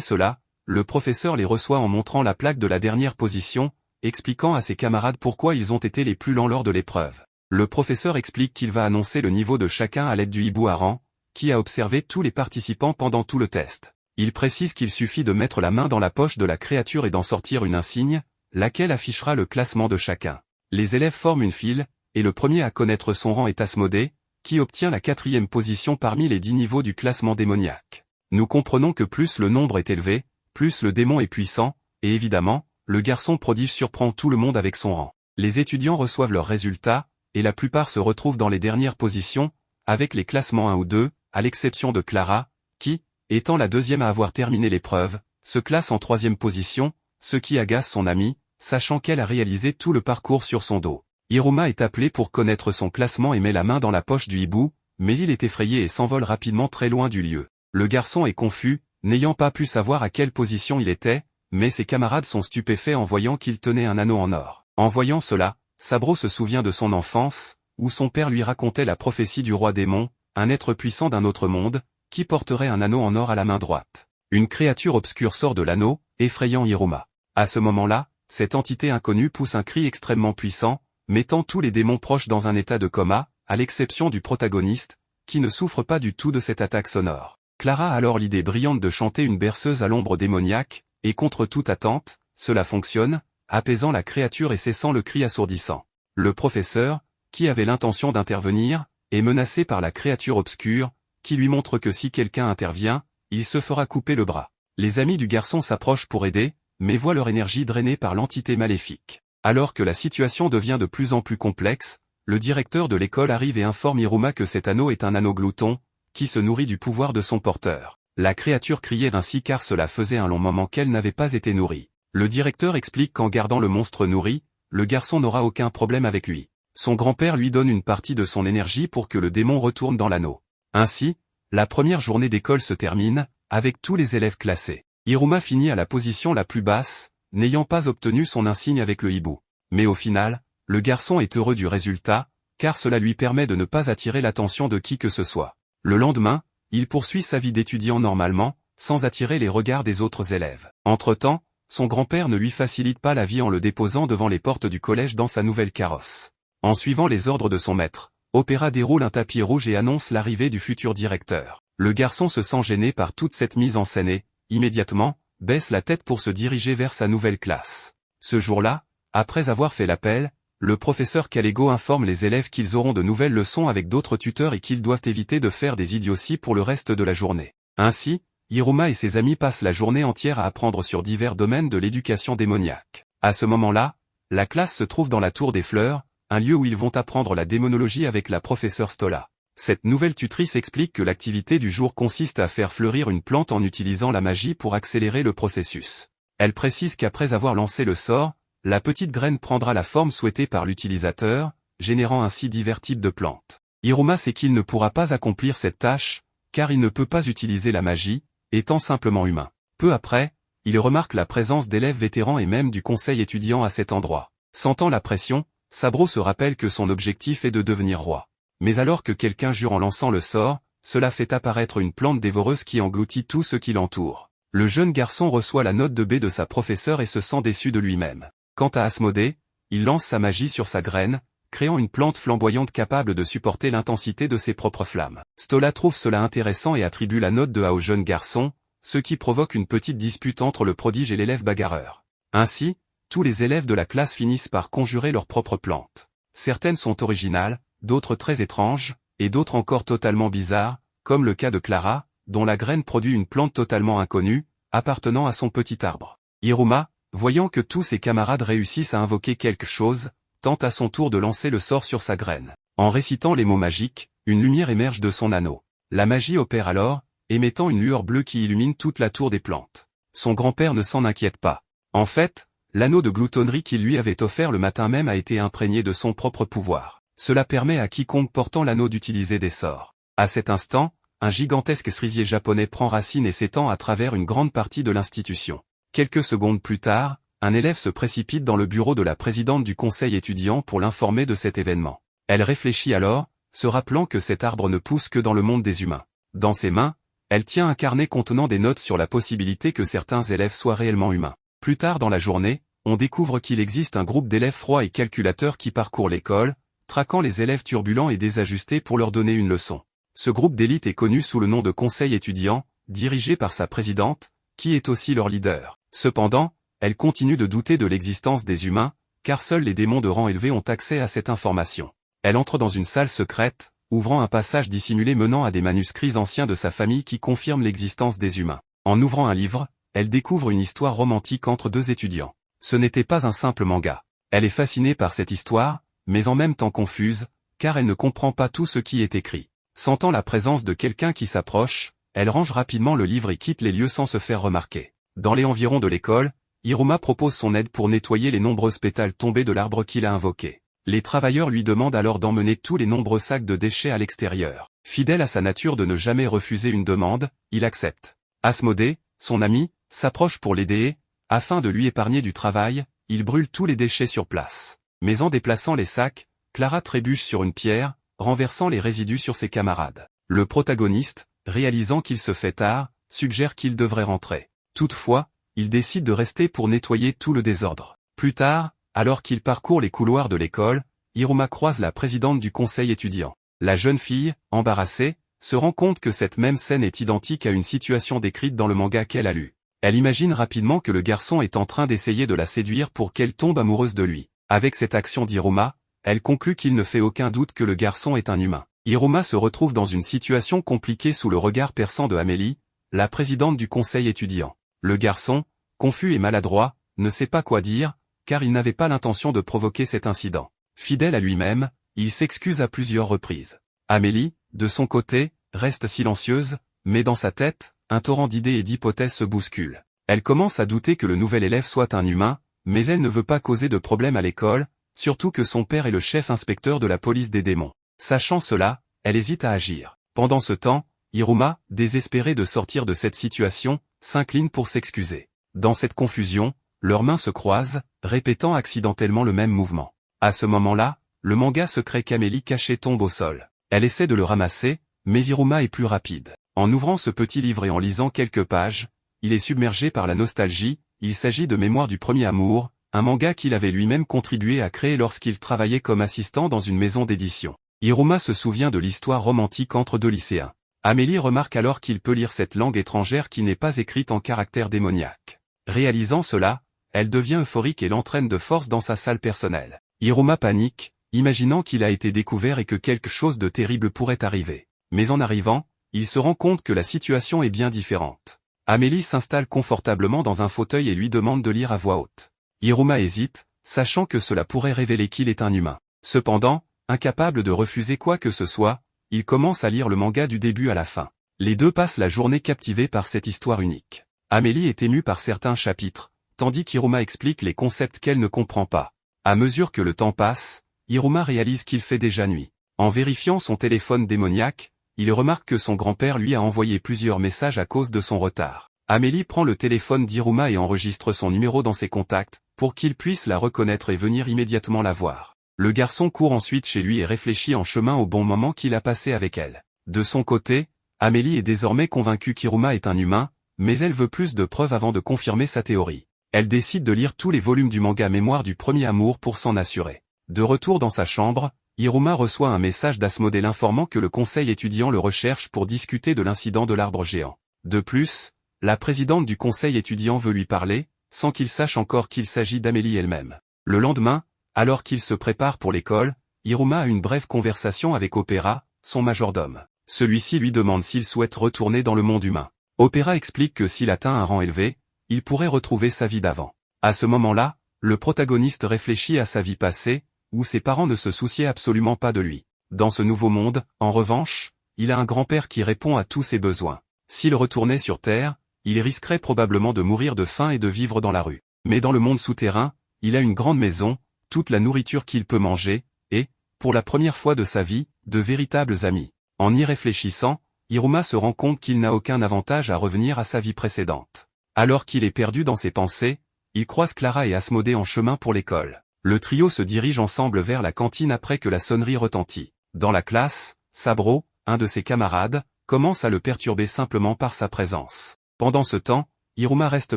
cela, le professeur les reçoit en montrant la plaque de la dernière position, expliquant à ses camarades pourquoi ils ont été les plus lents lors de l'épreuve. Le professeur explique qu'il va annoncer le niveau de chacun à l'aide du hibou Aran, qui a observé tous les participants pendant tout le test. Il précise qu'il suffit de mettre la main dans la poche de la créature et d'en sortir une insigne, laquelle affichera le classement de chacun. Les élèves forment une file, et le premier à connaître son rang est Asmodée, qui obtient la 4e position parmi les 10 niveaux du classement démoniaque. Nous comprenons que plus le nombre est élevé, plus le démon est puissant, et évidemment, le garçon prodige surprend tout le monde avec son rang. Les étudiants reçoivent leurs résultats, et la plupart se retrouvent dans les dernières positions, avec les classements 1 ou 2, à l'exception de Clara, qui, étant la 2e à avoir terminé l'épreuve, se classe en 3e position, ce qui agace son amie, sachant qu'elle a réalisé tout le parcours sur son dos. Hiruma est appelé pour connaître son classement et met la main dans la poche du hibou, mais il est effrayé et s'envole rapidement très loin du lieu. Le garçon est confus, n'ayant pas pu savoir à quelle position il était, mais ses camarades sont stupéfaits en voyant qu'il tenait un anneau en or. En voyant cela, Sabro se souvient de son enfance, où son père lui racontait la prophétie du roi démon, un être puissant d'un autre monde, qui porterait un anneau en or à la main droite. Une créature obscure sort de l'anneau, effrayant Hiruma. À ce moment-là, cette entité inconnue pousse un cri extrêmement puissant, mettant tous les démons proches dans un état de coma, à l'exception du protagoniste, qui ne souffre pas du tout de cette attaque sonore. Clara a alors l'idée brillante de chanter une berceuse à l'ombre démoniaque, et contre toute attente, cela fonctionne, apaisant la créature et cessant le cri assourdissant. Le professeur, qui avait l'intention d'intervenir, est menacé par la créature obscure, qui lui montre que si quelqu'un intervient, il se fera couper le bras. Les amis du garçon s'approchent pour aider, mais voient leur énergie drainée par l'entité maléfique. Alors que la situation devient de plus en plus complexe, le directeur de l'école arrive et informe Hiruma que cet anneau est un anneau glouton, qui se nourrit du pouvoir de son porteur. La créature criait ainsi car cela faisait un long moment qu'elle n'avait pas été nourrie. Le directeur explique qu'en gardant le monstre nourri, le garçon n'aura aucun problème avec lui. Son grand-père lui donne une partie de son énergie pour que le démon retourne dans l'anneau. Ainsi, la première journée d'école se termine, avec tous les élèves classés. Hiruma finit à la position la plus basse, n'ayant pas obtenu son insigne avec le hibou. Mais au final, le garçon est heureux du résultat, car cela lui permet de ne pas attirer l'attention de qui que ce soit. Le lendemain, il poursuit sa vie d'étudiant normalement, sans attirer les regards des autres élèves. Entre-temps, son grand-père ne lui facilite pas la vie en le déposant devant les portes du collège dans sa nouvelle carrosse. En suivant les ordres de son maître, Opéra déroule un tapis rouge et annonce l'arrivée du futur directeur. Le garçon se sent gêné par toute cette mise en scène et, immédiatement, baisse la tête pour se diriger vers sa nouvelle classe. Ce jour-là, après avoir fait l'appel, le professeur Kalego informe les élèves qu'ils auront de nouvelles leçons avec d'autres tuteurs et qu'ils doivent éviter de faire des idioties pour le reste de la journée. Ainsi, Hiruma et ses amis passent la journée entière à apprendre sur divers domaines de l'éducation démoniaque. À ce moment-là, la classe se trouve dans la Tour des Fleurs, un lieu où ils vont apprendre la démonologie avec la professeure Stola. Cette nouvelle tutrice explique que l'activité du jour consiste à faire fleurir une plante en utilisant la magie pour accélérer le processus. Elle précise qu'après avoir lancé le sort, la petite graine prendra la forme souhaitée par l'utilisateur, générant ainsi divers types de plantes. Hiruma sait qu'il ne pourra pas accomplir cette tâche, car il ne peut pas utiliser la magie, étant simplement humain. Peu après, il remarque la présence d'élèves vétérans et même du conseil étudiant à cet endroit. Sentant la pression, Sabro se rappelle que son objectif est de devenir roi. Mais alors que quelqu'un jure en lançant le sort, cela fait apparaître une plante dévoreuse qui engloutit tout ce qui l'entoure. Le jeune garçon reçoit la note de B de sa professeure et se sent déçu de lui-même. Quant à Asmodée, il lance sa magie sur sa graine, créant une plante flamboyante capable de supporter l'intensité de ses propres flammes. Stola trouve cela intéressant et attribue la note de A au jeune garçon, ce qui provoque une petite dispute entre le prodige et l'élève bagarreur. Ainsi, tous les élèves de la classe finissent par conjurer leurs propres plantes. Certaines sont originales, d'autres très étranges, et d'autres encore totalement bizarres, comme le cas de Clara, dont la graine produit une plante totalement inconnue, appartenant à son petit arbre. Hiruma, voyant que tous ses camarades réussissent à invoquer quelque chose, tente à son tour de lancer le sort sur sa graine. En récitant les mots magiques, une lumière émerge de son anneau. La magie opère alors, émettant une lueur bleue qui illumine toute la tour des plantes. Son grand-père ne s'en inquiète pas. En fait, l'anneau de gloutonnerie qu'il lui avait offert le matin même a été imprégné de son propre pouvoir. Cela permet à quiconque portant l'anneau d'utiliser des sorts. À cet instant, un gigantesque cerisier japonais prend racine et s'étend à travers une grande partie de l'institution. Quelques secondes plus tard, un élève se précipite dans le bureau de la présidente du conseil étudiant pour l'informer de cet événement. Elle réfléchit alors, se rappelant que cet arbre ne pousse que dans le monde des humains. Dans ses mains, elle tient un carnet contenant des notes sur la possibilité que certains élèves soient réellement humains. Plus tard dans la journée, on découvre qu'il existe un groupe d'élèves froids et calculateurs qui parcourt l'école, traquant les élèves turbulents et désajustés pour leur donner une leçon. Ce groupe d'élite est connu sous le nom de Conseil étudiant, dirigé par sa présidente, qui est aussi leur leader. Cependant, elle continue de douter de l'existence des humains, car seuls les démons de rang élevé ont accès à cette information. Elle entre dans une salle secrète, ouvrant un passage dissimulé menant à des manuscrits anciens de sa famille qui confirment l'existence des humains. En ouvrant un livre, elle découvre une histoire romantique entre deux étudiants. Ce n'était pas un simple manga. Elle est fascinée par cette histoire, mais en même temps confuse, car elle ne comprend pas tout ce qui est écrit. Sentant la présence de quelqu'un qui s'approche, elle range rapidement le livre et quitte les lieux sans se faire remarquer. Dans les environs de l'école, Hiruma propose son aide pour nettoyer les nombreuses pétales tombés de l'arbre qu'il a invoqué. Les travailleurs lui demandent alors d'emmener tous les nombreux sacs de déchets à l'extérieur. Fidèle à sa nature de ne jamais refuser une demande, il accepte. Asmodée, son ami, s'approche pour l'aider et, afin de lui épargner du travail, il brûle tous les déchets sur place. Mais en déplaçant les sacs, Clara trébuche sur une pierre, renversant les résidus sur ses camarades. Le protagoniste, réalisant qu'il se fait tard, suggère qu'il devrait rentrer. Toutefois, il décide de rester pour nettoyer tout le désordre. Plus tard, alors qu'il parcourt les couloirs de l'école, Hiruma croise la présidente du conseil étudiant. La jeune fille, embarrassée, se rend compte que cette même scène est identique à une situation décrite dans le manga qu'elle a lu. Elle imagine rapidement que le garçon est en train d'essayer de la séduire pour qu'elle tombe amoureuse de lui. Avec cette action d'Hiruma, elle conclut qu'il ne fait aucun doute que le garçon est un humain. Hiruma se retrouve dans une situation compliquée sous le regard perçant de Amélie, la présidente du conseil étudiant. Le garçon, confus et maladroit, ne sait pas quoi dire, car il n'avait pas l'intention de provoquer cet incident. Fidèle à lui-même, il s'excuse à plusieurs reprises. Amélie, de son côté, reste silencieuse, mais dans sa tête, un torrent d'idées et d'hypothèses se bouscule. Elle commence à douter que le nouvel élève soit un humain, mais elle ne veut pas causer de problème à l'école, surtout que son père est le chef inspecteur de la police des démons. Sachant cela, elle hésite à agir. Pendant ce temps, Hiruma, désespéré de sortir de cette situation, s'incline pour s'excuser. Dans cette confusion, leurs mains se croisent, répétant accidentellement le même mouvement. À ce moment-là, le manga secret qu'Amélie cachait tombe au sol. Elle essaie de le ramasser, mais Hiruma est plus rapide. En ouvrant ce petit livre et en lisant quelques pages, il est submergé par la nostalgie. Il s'agit de Mémoire du premier amour, un manga qu'il avait lui-même contribué à créer lorsqu'il travaillait comme assistant dans une maison d'édition. Hiruma se souvient de l'histoire romantique entre deux lycéens. Amélie remarque alors qu'il peut lire cette langue étrangère qui n'est pas écrite en caractère démoniaque. Réalisant cela, elle devient euphorique et l'entraîne de force dans sa salle personnelle. Hiruma panique, imaginant qu'il a été découvert et que quelque chose de terrible pourrait arriver. Mais en arrivant, il se rend compte que la situation est bien différente. Amélie s'installe confortablement dans un fauteuil et lui demande de lire à voix haute. Hiruma hésite, sachant que cela pourrait révéler qu'il est un humain. Cependant, incapable de refuser quoi que ce soit, il commence à lire le manga du début à la fin. Les deux passent la journée captivés par cette histoire unique. Amélie est émue par certains chapitres, tandis qu'Hiruma explique les concepts qu'elle ne comprend pas. À mesure que le temps passe, Hiruma réalise qu'il fait déjà nuit. En vérifiant son téléphone démoniaque, il remarque que son grand-père lui a envoyé plusieurs messages à cause de son retard. Amélie prend le téléphone d'Hiruma et enregistre son numéro dans ses contacts, pour qu'il puisse la reconnaître et venir immédiatement la voir. Le garçon court ensuite chez lui et réfléchit en chemin au bon moment qu'il a passé avec elle. De son côté, Amélie est désormais convaincue qu'Hiruma est un humain, mais elle veut plus de preuves avant de confirmer sa théorie. Elle décide de lire tous les volumes du manga Mémoire du premier amour pour s'en assurer. De retour dans sa chambre, Hiruma reçoit un message d'Asmodée l'informant que le conseil étudiant le recherche pour discuter de l'incident de l'arbre géant. De plus, la présidente du conseil étudiant veut lui parler, sans qu'il sache encore qu'il s'agit d'Amélie elle-même. Le lendemain, alors qu'il se prépare pour l'école, Hiruma a une brève conversation avec Opéra, son majordome. Celui-ci lui demande s'il souhaite retourner dans le monde humain. Opéra explique que s'il atteint un rang élevé, il pourrait retrouver sa vie d'avant. À ce moment-là, le protagoniste réfléchit à sa vie passée, où ses parents ne se souciaient absolument pas de lui. Dans ce nouveau monde, en revanche, il a un grand-père qui répond à tous ses besoins. S'il retournait sur Terre, il risquerait probablement de mourir de faim et de vivre dans la rue. Mais dans le monde souterrain, il a une grande maison, toute la nourriture qu'il peut manger, et, pour la première fois de sa vie, de véritables amis. En y réfléchissant, Hiruma se rend compte qu'il n'a aucun avantage à revenir à sa vie précédente. Alors qu'il est perdu dans ses pensées, il croise Clara et Asmodée en chemin pour l'école. Le trio se dirige ensemble vers la cantine après que la sonnerie retentit. Dans la classe, Sabro, un de ses camarades, commence à le perturber simplement par sa présence. Pendant ce temps, Hiruma reste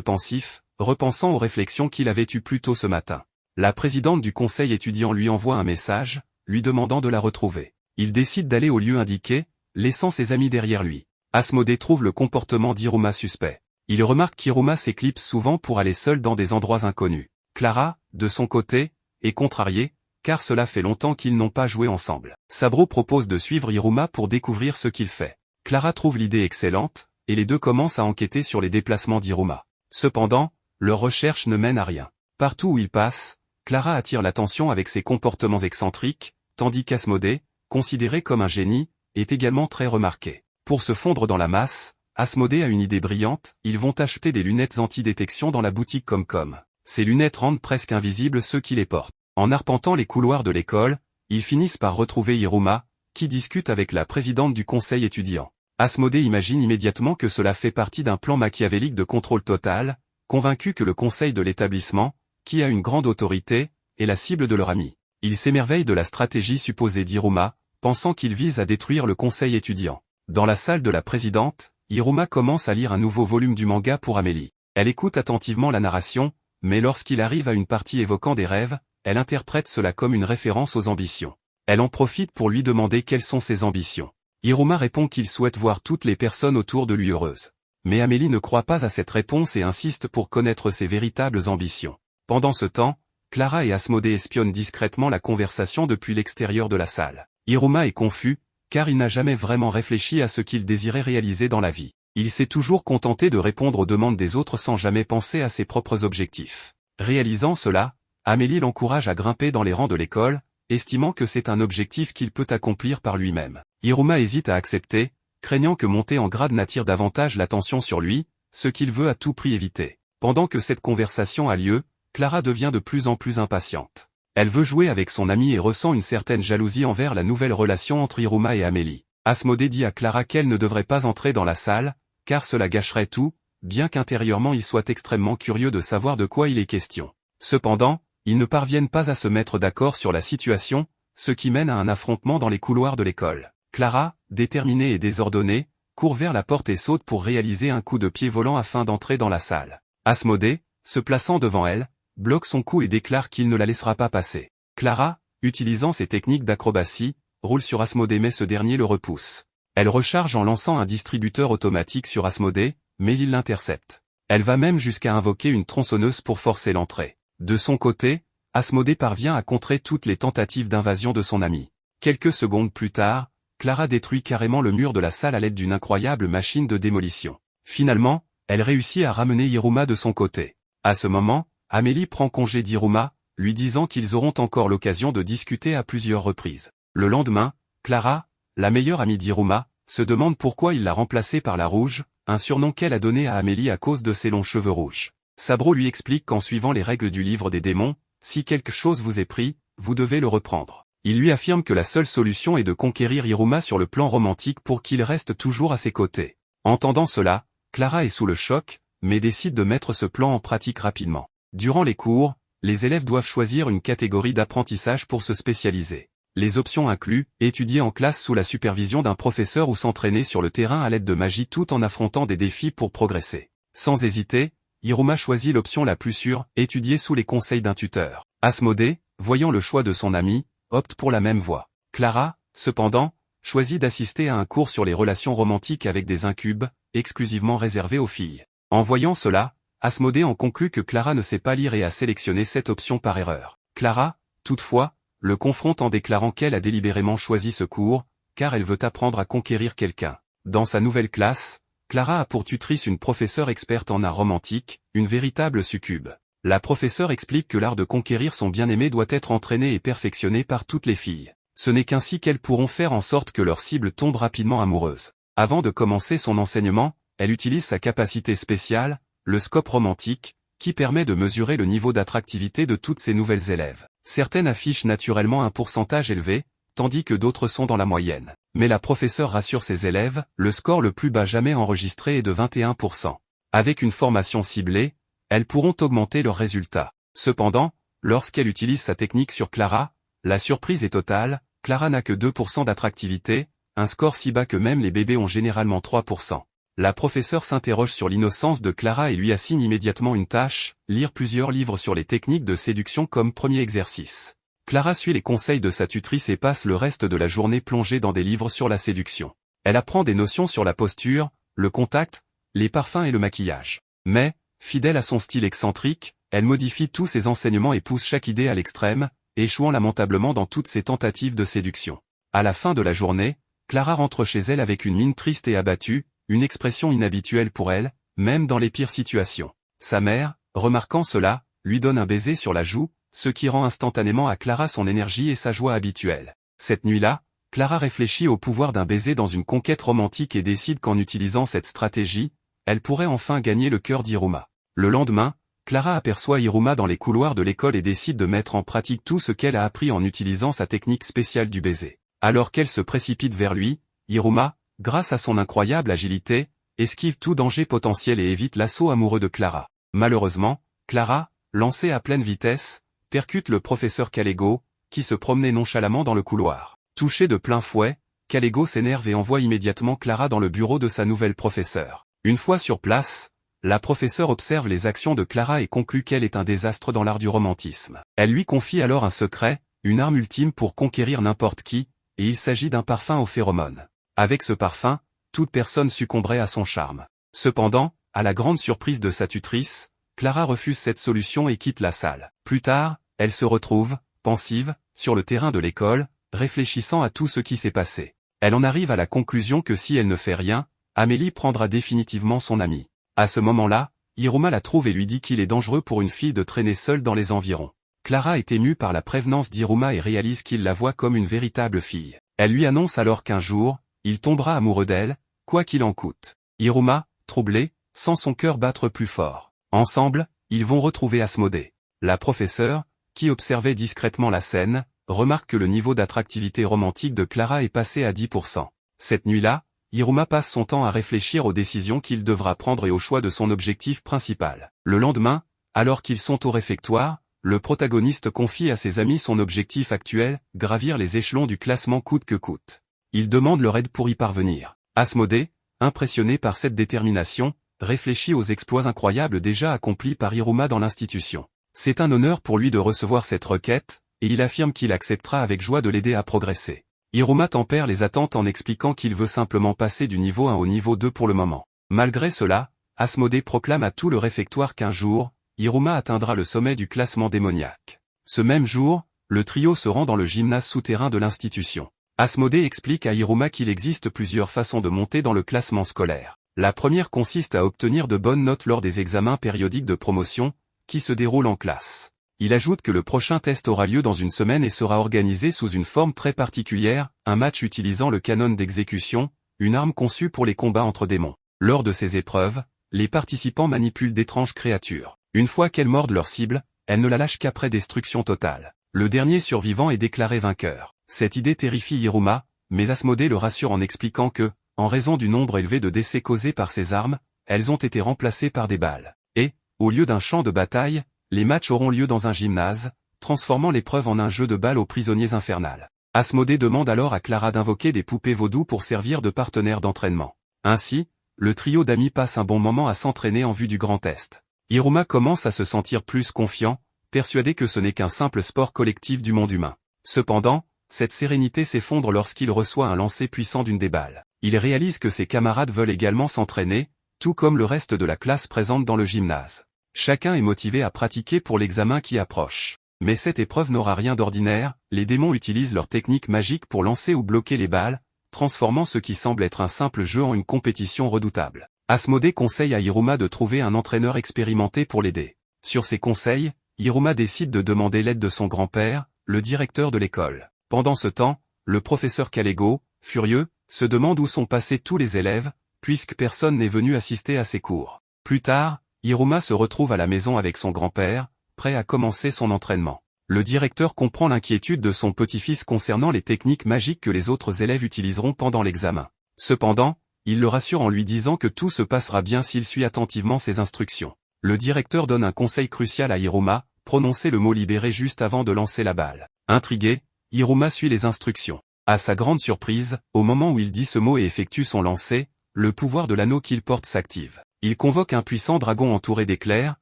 pensif, repensant aux réflexions qu'il avait eues plus tôt ce matin. La présidente du conseil étudiant lui envoie un message, lui demandant de la retrouver. Il décide d'aller au lieu indiqué, laissant ses amis derrière lui. Asmodée trouve le comportement d'Hiruma suspect. Il remarque qu'Hiruma s'éclipse souvent pour aller seul dans des endroits inconnus. Clara, de son côté, est contrariée, car cela fait longtemps qu'ils n'ont pas joué ensemble. Sabro propose de suivre Hiruma pour découvrir ce qu'il fait. Clara trouve l'idée excellente, et les deux commencent à enquêter sur les déplacements d'Hiruma. Cependant, leurs recherches ne mènent à rien. Partout où ils passent, Clara attire l'attention avec ses comportements excentriques, tandis qu'Asmodée, considéré comme un génie, est également très remarqué. Pour se fondre dans la masse, Asmodée a une idée brillante, ils vont acheter des lunettes anti-détection dans la boutique Comcom. Ces lunettes rendent presque invisibles ceux qui les portent. En arpentant les couloirs de l'école, ils finissent par retrouver Hiruma, qui discute avec la présidente du conseil étudiant. Asmodée imagine immédiatement que cela fait partie d'un plan machiavélique de contrôle total, convaincu que le conseil de l'établissement, qui a une grande autorité, est la cible de leur ami. Il s'émerveille de la stratégie supposée d'Hiruma, pensant qu'il vise à détruire le conseil étudiant. Dans la salle de la présidente, Hiruma commence à lire un nouveau volume du manga pour Amélie. Elle écoute attentivement la narration, mais lorsqu'il arrive à une partie évoquant des rêves, elle interprète cela comme une référence aux ambitions. Elle en profite pour lui demander quelles sont ses ambitions. Hiruma répond qu'il souhaite voir toutes les personnes autour de lui heureuses. Mais Amélie ne croit pas à cette réponse et insiste pour connaître ses véritables ambitions. Pendant ce temps, Clara et Asmodée espionnent discrètement la conversation depuis l'extérieur de la salle. Hiruma est confus, car il n'a jamais vraiment réfléchi à ce qu'il désirait réaliser dans la vie. Il s'est toujours contenté de répondre aux demandes des autres sans jamais penser à ses propres objectifs. Réalisant cela, Amélie l'encourage à grimper dans les rangs de l'école, estimant que c'est un objectif qu'il peut accomplir par lui-même. Hiruma hésite à accepter, craignant que monter en grade n'attire davantage l'attention sur lui, ce qu'il veut à tout prix éviter. Pendant que cette conversation a lieu, Clara devient de plus en plus impatiente. Elle veut jouer avec son amie et ressent une certaine jalousie envers la nouvelle relation entre Hiruma et Amélie. Asmodée dit à Clara qu'elle ne devrait pas entrer dans la salle, car cela gâcherait tout, bien qu'intérieurement il soit extrêmement curieux de savoir de quoi il est question. Cependant, ils ne parviennent pas à se mettre d'accord sur la situation, ce qui mène à un affrontement dans les couloirs de l'école. Clara, déterminée et désordonnée, court vers la porte et saute pour réaliser un coup de pied volant afin d'entrer dans la salle. Asmodée, se plaçant devant elle, bloque son coup et déclare qu'il ne la laissera pas passer. Clara, utilisant ses techniques d'acrobatie, roule sur Asmodée mais ce dernier le repousse. Elle recharge en lançant un distributeur automatique sur Asmodée, mais il l'intercepte. Elle va même jusqu'à invoquer une tronçonneuse pour forcer l'entrée. De son côté, Asmodée parvient à contrer toutes les tentatives d'invasion de son ami. Quelques secondes plus tard, Clara détruit carrément le mur de la salle à l'aide d'une incroyable machine de démolition. Finalement, elle réussit à ramener Hiruma de son côté. À ce moment, Amélie prend congé d'Hiruma, lui disant qu'ils auront encore l'occasion de discuter à plusieurs reprises. Le lendemain, Clara, la meilleure amie d'Hiruma, se demande pourquoi il l'a remplacée par la Rouge, un surnom qu'elle a donné à Amélie à cause de ses longs cheveux rouges. Sabro lui explique qu'en suivant les règles du livre des démons, si quelque chose vous est pris, vous devez le reprendre. Il lui affirme que la seule solution est de conquérir Hiruma sur le plan romantique pour qu'il reste toujours à ses côtés. Entendant cela, Clara est sous le choc, mais décide de mettre ce plan en pratique rapidement. Durant les cours, les élèves doivent choisir une catégorie d'apprentissage pour se spécialiser. Les options incluent étudier en classe sous la supervision d'un professeur ou s'entraîner sur le terrain à l'aide de magie tout en affrontant des défis pour progresser. Sans hésiter, Hiruma choisit l'option la plus sûre, étudier sous les conseils d'un tuteur. Asmodée, voyant le choix de son ami, opte pour la même voie. Clara, cependant, choisit d'assister à un cours sur les relations romantiques avec des incubes, exclusivement réservé aux filles. En voyant cela, Asmodée en conclut que Clara ne sait pas lire et a sélectionné cette option par erreur. Clara, toutefois, le confronte en déclarant qu'elle a délibérément choisi ce cours, car elle veut apprendre à conquérir quelqu'un. Dans sa nouvelle classe, Clara a pour tutrice une professeure experte en art romantique, une véritable succube. La professeure explique que l'art de conquérir son bien-aimé doit être entraîné et perfectionné par toutes les filles. Ce n'est qu'ainsi qu'elles pourront faire en sorte que leur cible tombe rapidement amoureuse. Avant de commencer son enseignement, elle utilise sa capacité spéciale, le scope romantique, qui permet de mesurer le niveau d'attractivité de toutes ses nouvelles élèves. Certaines affichent naturellement un pourcentage élevé, tandis que d'autres sont dans la moyenne. Mais la professeure rassure ses élèves, le score le plus bas jamais enregistré est de 21%. Avec une formation ciblée, elles pourront augmenter leurs résultats. Cependant, lorsqu'elle utilise sa technique sur Clara, la surprise est totale, Clara n'a que 2% d'attractivité, un score si bas que même les bébés ont généralement 3%. La professeure s'interroge sur l'innocence de Clara et lui assigne immédiatement une tâche, lire plusieurs livres sur les techniques de séduction comme premier exercice. Clara suit les conseils de sa tutrice et passe le reste de la journée plongée dans des livres sur la séduction. Elle apprend des notions sur la posture, le contact, les parfums et le maquillage. Mais, fidèle à son style excentrique, elle modifie tous ses enseignements et pousse chaque idée à l'extrême, échouant lamentablement dans toutes ses tentatives de séduction. À la fin de la journée, Clara rentre chez elle avec une mine triste et abattue, une expression inhabituelle pour elle, même dans les pires situations. Sa mère, remarquant cela, lui donne un baiser sur la joue, ce qui rend instantanément à Clara son énergie et sa joie habituelle. Cette nuit-là, Clara réfléchit au pouvoir d'un baiser dans une conquête romantique et décide qu'en utilisant cette stratégie, elle pourrait enfin gagner le cœur d'Iruma. Le lendemain, Clara aperçoit Iruma dans les couloirs de l'école et décide de mettre en pratique tout ce qu'elle a appris en utilisant sa technique spéciale du baiser. Alors qu'elle se précipite vers lui, Iruma, grâce à son incroyable agilité, esquive tout danger potentiel et évite l'assaut amoureux de Clara. Malheureusement, Clara, lancée à pleine vitesse, percute le professeur Kalego, qui se promenait nonchalamment dans le couloir. Touché de plein fouet, Kalego s'énerve et envoie immédiatement Clara dans le bureau de sa nouvelle professeure. Une fois sur place, la professeure observe les actions de Clara et conclut qu'elle est un désastre dans l'art du romantisme. Elle lui confie alors un secret, une arme ultime pour conquérir n'importe qui, et il s'agit d'un parfum aux phéromones. Avec ce parfum, toute personne succomberait à son charme. Cependant, à la grande surprise de sa tutrice, Clara refuse cette solution et quitte la salle. Plus tard, elle se retrouve, pensive, sur le terrain de l'école, réfléchissant à tout ce qui s'est passé. Elle en arrive à la conclusion que si elle ne fait rien, Amélie prendra définitivement son amie. À ce moment-là, Iruma la trouve et lui dit qu'il est dangereux pour une fille de traîner seule dans les environs. Clara est émue par la prévenance d'Iruma et réalise qu'il la voit comme une véritable fille. Elle lui annonce alors qu'un jour, il tombera amoureux d'elle, quoi qu'il en coûte. Iruma, troublé, sent son cœur battre plus fort. Ensemble, ils vont retrouver Asmodée. La professeure, qui observait discrètement la scène, remarque que le niveau d'attractivité romantique de Clara est passé à 10%. Cette nuit-là, Iruma passe son temps à réfléchir aux décisions qu'il devra prendre et au choix de son objectif principal. Le lendemain, alors qu'ils sont au réfectoire, le protagoniste confie à ses amis son objectif actuel, gravir les échelons du classement coûte que coûte. Il demande leur aide pour y parvenir. Asmodée, impressionné par cette détermination, réfléchit aux exploits incroyables déjà accomplis par Iruma dans l'institution. C'est un honneur pour lui de recevoir cette requête, et il affirme qu'il acceptera avec joie de l'aider à progresser. Iruma tempère les attentes en expliquant qu'il veut simplement passer du niveau 1 au niveau 2 pour le moment. Malgré cela, Asmodée proclame à tout le réfectoire qu'un jour, Iruma atteindra le sommet du classement démoniaque. Ce même jour, le trio se rend dans le gymnase souterrain de l'institution. Asmodée explique à Iruma qu'il existe plusieurs façons de monter dans le classement scolaire. La première consiste à obtenir de bonnes notes lors des examens périodiques de promotion, qui se déroulent en classe. Il ajoute que le prochain test aura lieu dans une semaine et sera organisé sous une forme très particulière, un match utilisant le canon d'exécution, une arme conçue pour les combats entre démons. Lors de ces épreuves, les participants manipulent d'étranges créatures. Une fois qu'elles mordent leur cible, elles ne la lâchent qu'après destruction totale. Le dernier survivant est déclaré vainqueur. Cette idée terrifie Iruma, mais Asmodée le rassure en expliquant que, en raison du nombre élevé de décès causés par ces armes, elles ont été remplacées par des balles. Et, au lieu d'un champ de bataille, les matchs auront lieu dans un gymnase, transformant l'épreuve en un jeu de balles aux prisonniers infernales. Asmodée demande alors à Clara d'invoquer des poupées vaudou pour servir de partenaire d'entraînement. Ainsi, le trio d'amis passe un bon moment à s'entraîner en vue du grand test. Iruma commence à se sentir plus confiant, persuadé que ce n'est qu'un simple sport collectif du monde humain. Cependant, cette sérénité s'effondre lorsqu'il reçoit un lancer puissant d'une des balles. Il réalise que ses camarades veulent également s'entraîner, tout comme le reste de la classe présente dans le gymnase. Chacun est motivé à pratiquer pour l'examen qui approche. Mais cette épreuve n'aura rien d'ordinaire, les démons utilisent leur technique magique pour lancer ou bloquer les balles, transformant ce qui semble être un simple jeu en une compétition redoutable. Asmodée conseille à Iruma de trouver un entraîneur expérimenté pour l'aider. Sur ses conseils, Iruma décide de demander l'aide de son grand-père, le directeur de l'école. Pendant ce temps, le professeur Kalego, furieux, se demande où sont passés tous les élèves, puisque personne n'est venu assister à ses cours. Plus tard, Iruma se retrouve à la maison avec son grand-père, prêt à commencer son entraînement. Le directeur comprend l'inquiétude de son petit-fils concernant les techniques magiques que les autres élèves utiliseront pendant l'examen. Cependant, il le rassure en lui disant que tout se passera bien s'il suit attentivement ses instructions. Le directeur donne un conseil crucial à Iruma, prononcer le mot libéré juste avant de lancer la balle. Intrigué, Hiruma suit les instructions. À sa grande surprise, au moment où il dit ce mot et effectue son lancer, le pouvoir de l'anneau qu'il porte s'active. Il convoque un puissant dragon entouré d'éclairs,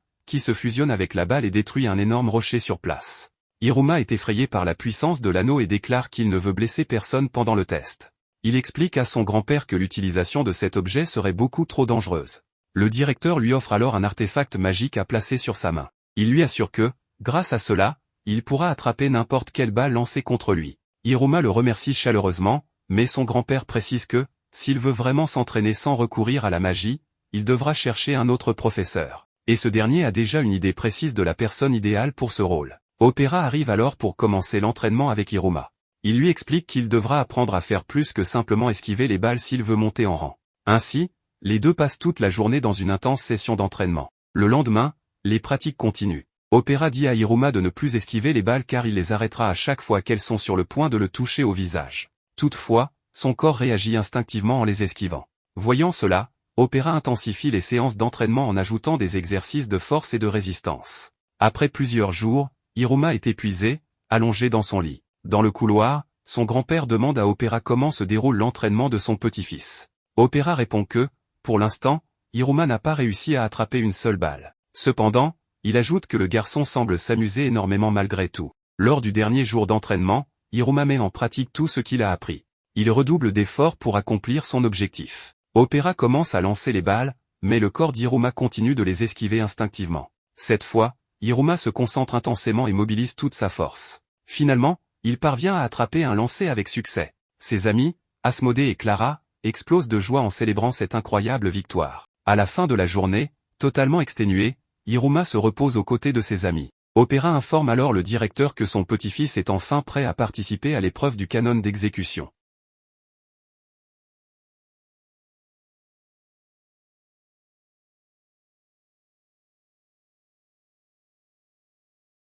qui se fusionne avec la balle et détruit un énorme rocher sur place. Hiruma est effrayé par la puissance de l'anneau et déclare qu'il ne veut blesser personne pendant le test. Il explique à son grand-père que l'utilisation de cet objet serait beaucoup trop dangereuse. Le directeur lui offre alors un artefact magique à placer sur sa main. Il lui assure que, grâce à cela, il pourra attraper n'importe quelle balle lancée contre lui. Hiruma le remercie chaleureusement, mais son grand-père précise que, s'il veut vraiment s'entraîner sans recourir à la magie, il devra chercher un autre professeur. Et ce dernier a déjà une idée précise de la personne idéale pour ce rôle. Opéra arrive alors pour commencer l'entraînement avec Hiruma. Il lui explique qu'il devra apprendre à faire plus que simplement esquiver les balles s'il veut monter en rang. Ainsi, les deux passent toute la journée dans une intense session d'entraînement. Le lendemain, les pratiques continuent. Opéra dit à Hiruma de ne plus esquiver les balles car il les arrêtera à chaque fois qu'elles sont sur le point de le toucher au visage. Toutefois, son corps réagit instinctivement en les esquivant. Voyant cela, Opéra intensifie les séances d'entraînement en ajoutant des exercices de force et de résistance. Après plusieurs jours, Hiruma est épuisé, allongé dans son lit. Dans le couloir, son grand-père demande à Opéra comment se déroule l'entraînement de son petit-fils. Opéra répond que, pour l'instant, Hiruma n'a pas réussi à attraper une seule balle. Cependant, il ajoute que le garçon semble s'amuser énormément malgré tout. Lors du dernier jour d'entraînement, Hiruma met en pratique tout ce qu'il a appris. Il redouble d'efforts pour accomplir son objectif. Opéra commence à lancer les balles, mais le corps d'Hiruma continue de les esquiver instinctivement. Cette fois, Hiruma se concentre intensément et mobilise toute sa force. Finalement, il parvient à attraper un lancer avec succès. Ses amis, Asmodée et Clara, explosent de joie en célébrant cette incroyable victoire. À la fin de la journée, totalement exténué, Hiruma se repose aux côtés de ses amis. Opéra informe alors le directeur que son petit-fils est enfin prêt à participer à l'épreuve du canon d'exécution.